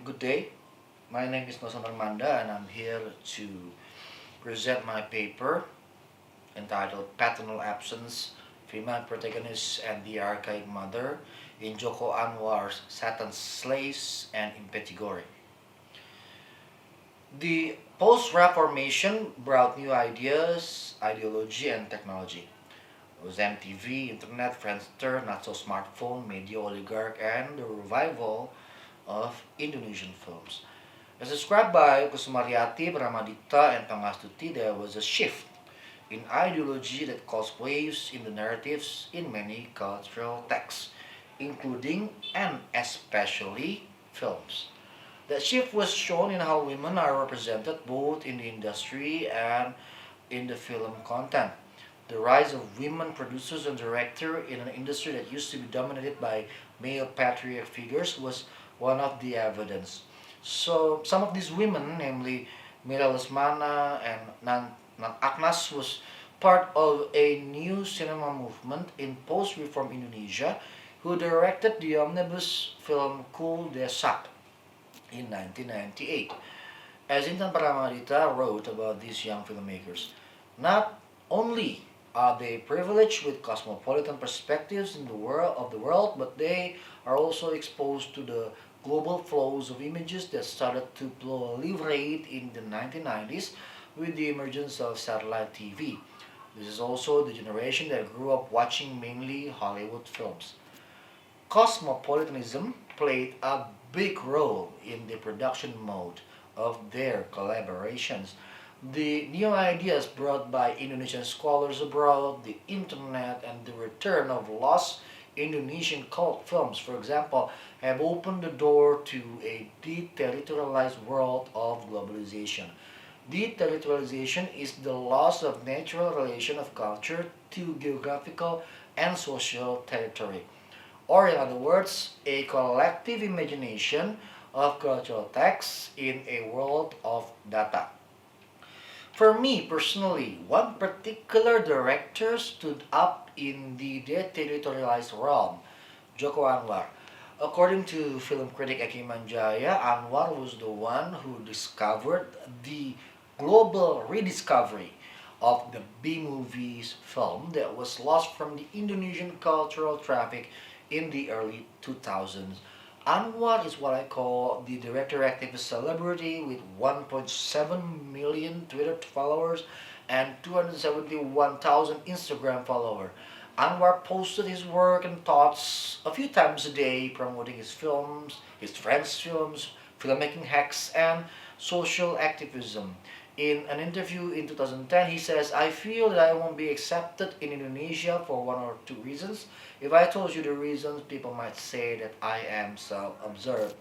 Good day. My name is Nosan Armanda and I'm here to present my paper entitled Paternal Absence, Female Protagonists and the Archaic Mother in Joko Anwar's Satan's Slaves and Impetigore. The post-Reformation brought new ideas, ideology, and technology. It was MTV, Internet, Friendster, not-so-smartphone, media oligarch, and the revival of Indonesian films. As described by Kusumariati, Pramadita, and Pangastuti, there was a shift in ideology that caused waves in the narratives in many cultural texts, including and especially films. That shift was shown in how women are represented both in the industry and in the film content. The rise of women producers and directors in an industry that used to be dominated by male patriarch figures was one of the evidence. So some of these women, namely Mira Lesmana and Nan Agnes, was part of a new cinema movement in post-reform Indonesia who directed the omnibus film Kul Desak in 1998. As Intan Paramadita wrote about these young filmmakers, not only are they privileged with cosmopolitan perspectives in the world, but they are also exposed to the global flows of images that started to proliferate in the 1990s with the emergence of satellite TV. This is also the generation that grew up watching mainly Hollywood films. Cosmopolitanism played a big role in the production mode of their collaborations. The new ideas brought by Indonesian scholars abroad, the internet, and the return of lost Indonesian cult films, for example, have opened the door to a deterritorialized world of globalization. Deterritorialization is the loss of natural relation of culture to geographical and social territory, or in other words, a collective imagination of cultural texts in a world of data. For me personally, one particular director stood up in the deterritorialized realm, Joko Anwar. According to film critic Eki Manjaya, Anwar was the one who discovered the global rediscovery of the B-movies film that was lost from the Indonesian cultural traffic in the early 2000s. Anwar is what I call the director activist celebrity with 1.7 million Twitter followers and 271,000 Instagram followers. Anwar posted his work and thoughts a few times a day, promoting his films, his friends' films, filmmaking hacks, and social activism. In an interview in 2010, he says, I feel that I won't be accepted in Indonesia for one or two reasons. If I told you the reasons, people might say that I am self-absorbed.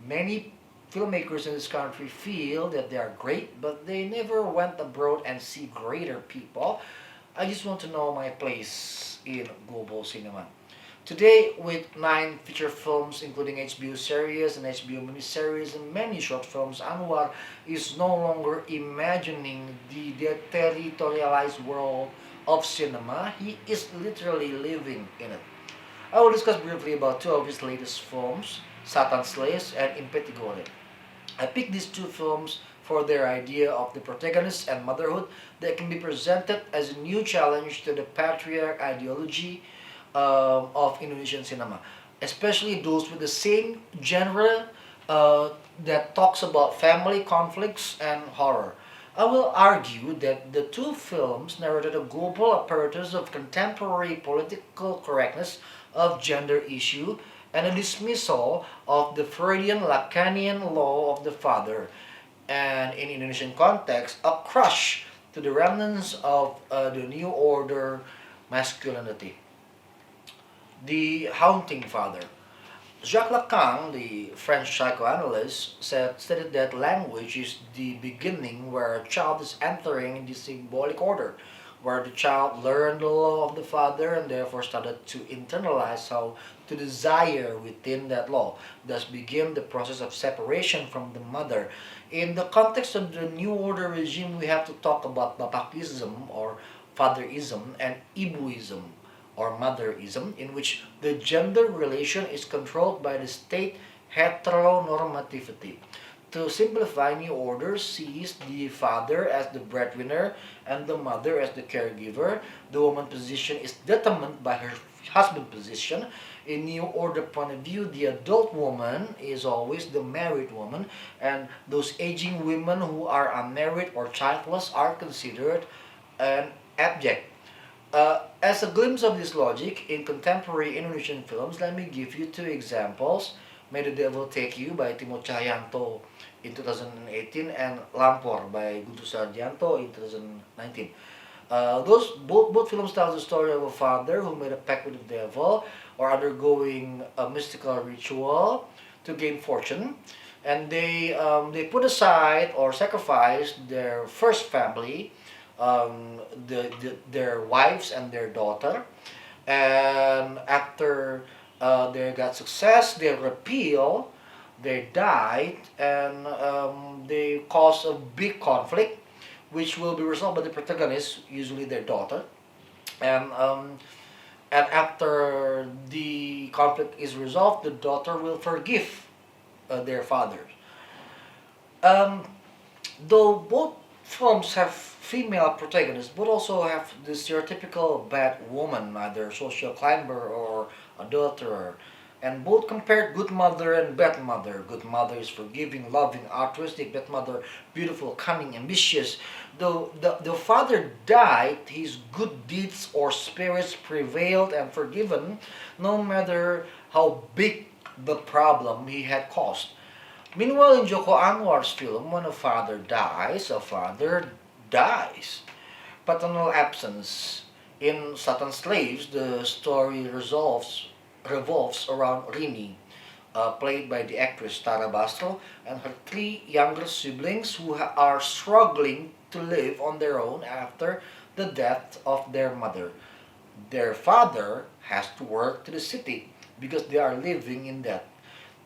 Many filmmakers in this country feel that they are great, but they never went abroad and see greater people. I just want to know my place in global cinema. Today, with 9 feature films, including HBO series and HBO miniseries and many short films, Anwar is no longer imagining the deterritorialized world of cinema. He is literally living in it. I will discuss briefly about two of his latest films, Satan's Slaves and Impetigore. I picked these two films for their idea of the protagonist and motherhood that can be presented as a new challenge to the patriarch ideology of Indonesian cinema, especially those with the same genre that talks about family conflicts and horror. I will argue that the two films narrated a global apparatus of contemporary political correctness of gender issue and a dismissal of the Freudian Lacanian law of the father, and in Indonesian context, a crush to the remnants of the New Order masculinity. The Haunting Father. Jacques Lacan, the French psychoanalyst, stated that language is the beginning where a child is entering the symbolic order, where the child learned the law of the father and therefore started to internalize how to desire within that law, thus begin the process of separation from the mother. In the context of the New Order regime, we have to talk about Bapakism or fatherism and Ibuism or motherism, in which the gender relation is controlled by the state heteronormativity. To simplify, New Order sees the father as the breadwinner and the mother as the caregiver. The woman's position is determined by her husband's position. In New Order point of view, the adult woman is always the married woman, and those aging women who are unmarried or childless are considered an abject. As a glimpse of this logic in contemporary Indonesian films, let me give you two examples. May the Devil Take You by Timo Cahyanto in 2018 and Lampor by Guntur Sarjanto in 2019. Those both films tell the story of a father who made a pact with the devil or undergoing a mystical ritual to gain fortune, and they put aside or sacrifice their first family, their wives and their daughter, and after they got success, they repeal, they died, and they cause a big conflict, which will be resolved by the protagonist, usually their daughter, and after the conflict is resolved, the daughter will forgive their father. Um, though both films have female protagonists, but also have the stereotypical bad woman, either social climber or adulterer. And both compared good mother and bad mother. Good mother is forgiving, loving, altruistic. Bad mother, beautiful, cunning, ambitious. Though the father died, his good deeds or spirits prevailed and forgiven, no matter how big the problem he had caused. Meanwhile, in Joko Anwar's film, when a father dies, a father dies. Paternal absence. In Satan's Slaves, the story revolves around Rini, played by the actress Tara Basro, and her three younger siblings who are struggling to live on their own after the death of their mother. Their father has to work to the city because they are living in debt.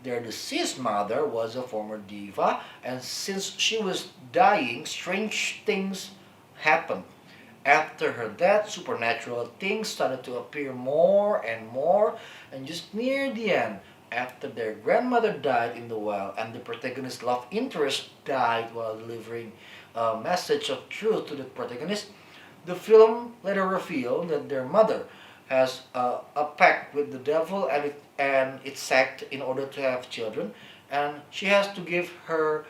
Their deceased mother was a former diva, and since she was dying, strange things happened. After her death, supernatural things started to appear more and more, and just near the end, after their grandmother died in the well and the protagonist's love interest died while delivering a message of truth to the protagonist, the film later revealed that their mother has a pact with the devil and its sect in order to have children, and she has to give her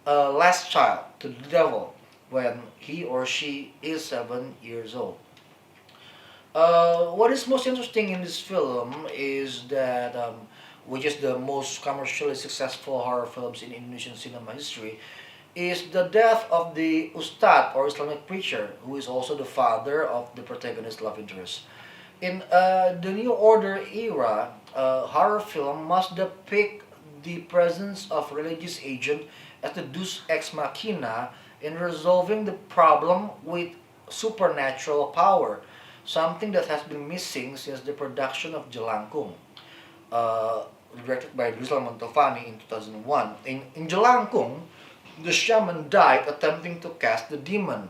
last child to the devil when he or she is 7 years old. What is most interesting in this film is that, which is the most commercially successful horror films in Indonesian cinema history, is the death of the Ustad or Islamic preacher, who is also the father of the protagonist's love interest. In the New Order era, a horror film must depict the presence of religious agent as the Deus ex machina in resolving the problem with supernatural power, something that has been missing since the production of Jelangkung, uh, directed by Rizal Mantovani in 2001. In Jelangkung, the shaman died attempting to cast the demon.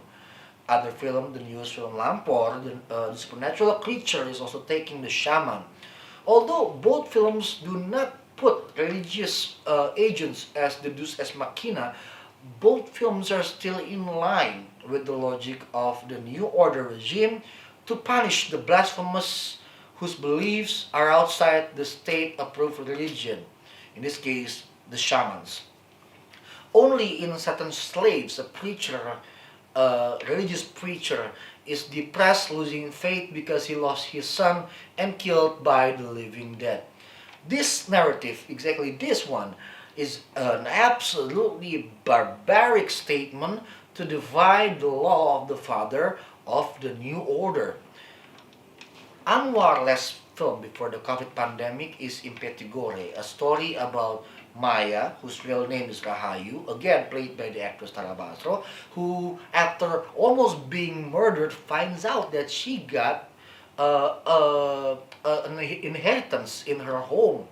Other film, the newest film Lampor, the supernatural creature is also taking the shaman. Although both films do not put religious agents as the Deus ex machina, both films are still in line with the logic of the New Order regime to punish the blasphemous whose beliefs are outside the state-approved religion, in this case, the shamans. Only in Satan's Slaves, a religious preacher, is depressed, losing faith because he lost his son and killed by the living dead. This narrative, exactly this one, is an absolutely barbaric statement to divide the law of the father of the new order. Anwar last film before the COVID pandemic is Impetigore, a story about Maya, whose real name is Rahayu, again played by the actress Tara Basro, who, after almost being murdered, finds out that she got an inheritance in her home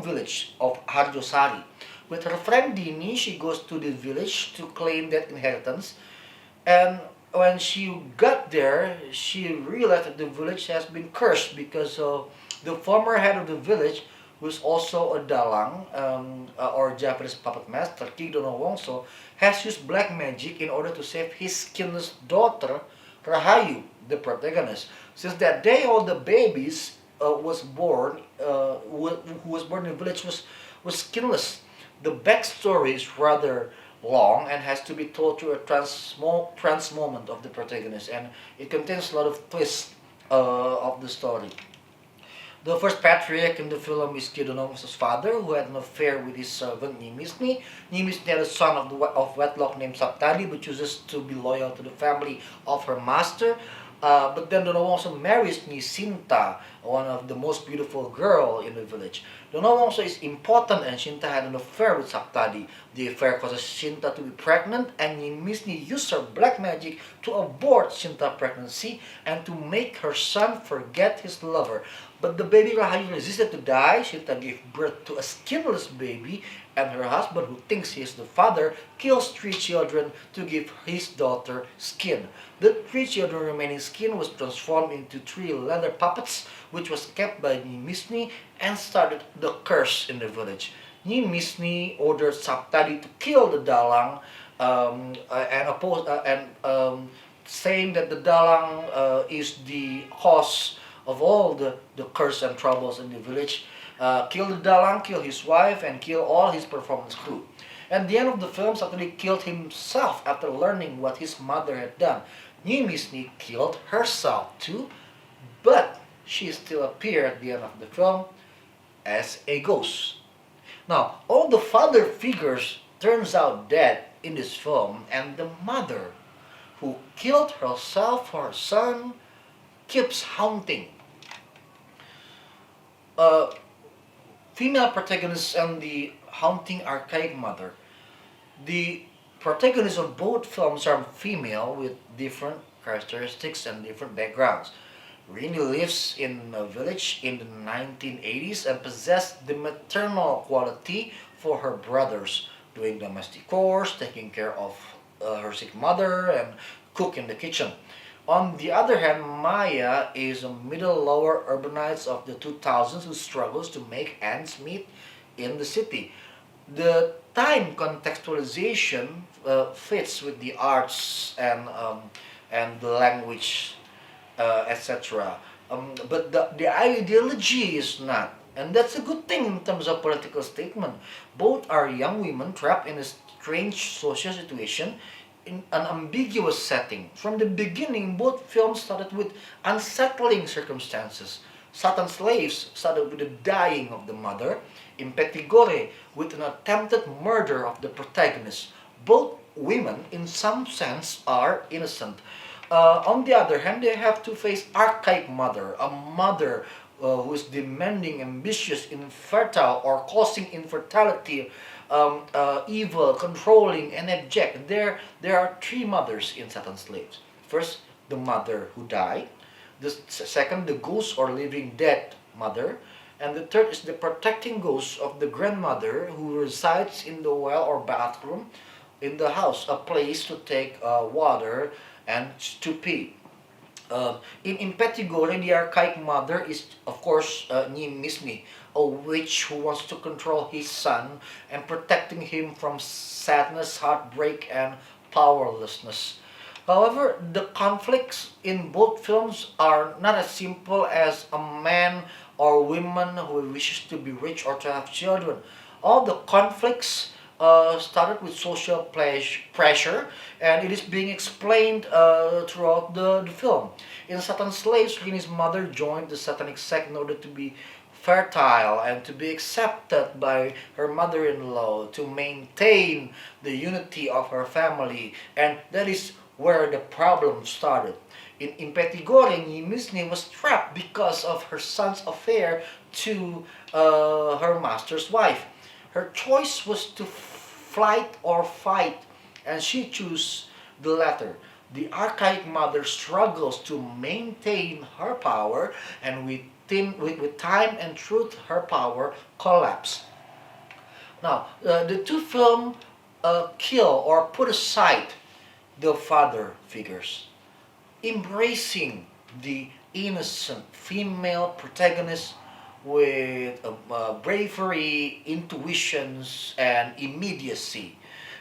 village of Harjosari. With her friend Dini, she goes to the village to claim that inheritance, and when she got there, she realized that the village has been cursed because the former head of the village who's also a dalang or Japanese puppet master, Ki Donowongso, has used black magic in order to save his skinless daughter, Rahayu, the protagonist. Since that day, all the babies who was born in the village was skinless. The backstory is rather long and has to be told through a trans moment of the protagonist, and it contains a lot of twists of the story. The first patriarch in the film is Kidonom's father, who had an affair with his servant Nimisni. Nimisni had a son of wedlock named Saptadi, but chooses to be loyal to the family of her master. But then Dono also marries Nisinta, one of the most beautiful girl in the village. Dono also is impotent, and Shinta had an affair with Saptadi. The affair causes Shinta to be pregnant, and Nimisni used her black magic to abort Shinta's pregnancy and to make her son forget his lover. But the baby Rahayu resisted to die. Shinta gave birth to a skinless baby, and her husband, who thinks he is the father, kills three children to give his daughter skin. The three children remaining skin was transformed into three leather puppets, which was kept by Nimisni and started the curse in the village. Nimisni ordered Saptadi to kill the Dalang saying that the Dalang is the cause of all the curse and troubles in the village. Kill the Dalang, kill his wife, and kill all his performance crew. At the end of the film, Saptadi killed himself after learning what his mother had done. Nimisni killed herself too, but she still appeared at the end of the film as a ghost. Now, all the father figures turns out dead in this film, and the mother, who killed herself for her son, keeps haunting. Female protagonist and the haunting archaic mother. The protagonists of both films are female with different characteristics and different backgrounds. Rini lives in a village in the 1980s and possessed the maternal quality for her brothers, doing domestic chores, taking care of her sick mother, and cook in the kitchen. On the other hand, Maya is a middle lower urbanite of the 2000s who struggles to make ends meet in the city. The time contextualization fits with the arts and the language, etc. But the ideology is not. And that's a good thing in terms of political statement. Both are young women trapped in a strange social situation in an ambiguous setting. From the beginning, both films started with unsettling circumstances. Satan Slaves started with the dying of the mother, Impetigore with an attempted murder of the protagonist. Both women, in some sense, are innocent. On the other hand, they have to face archaic mother, a mother who is demanding, ambitious, infertile, or causing infertility, evil, controlling, and abject. There are three mothers in Satan's Slaves. First, the mother who died. The second, the ghost or living dead mother. And the third is the protecting ghost of the grandmother who resides in the well or bathroom in the house, a place to take water and to pee. In Impetigore, the archaic mother is, of course, Nimisni, a witch who wants to control his son and protecting him from sadness, heartbreak, and powerlessness. However, the conflicts in both films are not as simple as a man or woman who wishes to be rich or to have children. All the conflicts started with social pressure, and it is being explained throughout the film. In Satan's Slaves, Rini's mother joined the satanic sect in order to be fertile and to be accepted by her mother-in-law, to maintain the unity of her family, and that is where the problem started. In Impetigore, Nimisni was trapped because of her son's affair to her master's wife. Her choice was to flight or fight, and she chose the latter. The archaic mother struggles to maintain her power, and with time and truth, her power collapses. Now, the two films kill or put aside the father figures, embracing the innocent female protagonist with bravery, intuitions, and immediacy,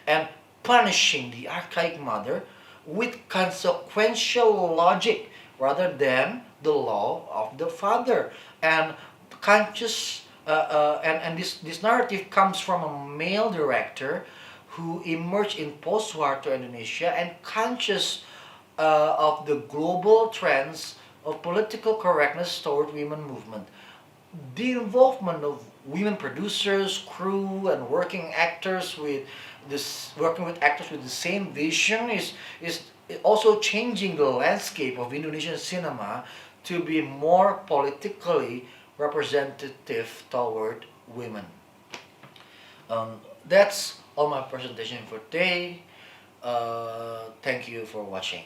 and punishing the archaic mother with consequential logic rather than the law of the father. And conscious and this narrative comes from a male director who emerged in post-war Indonesia and conscious of the global trends of political correctness toward women movement. The involvement of women producers, crew, and working with actors with the same vision is also changing the landscape of Indonesian cinema to be more politically representative toward women. That's all my presentation for today. Thank you for watching.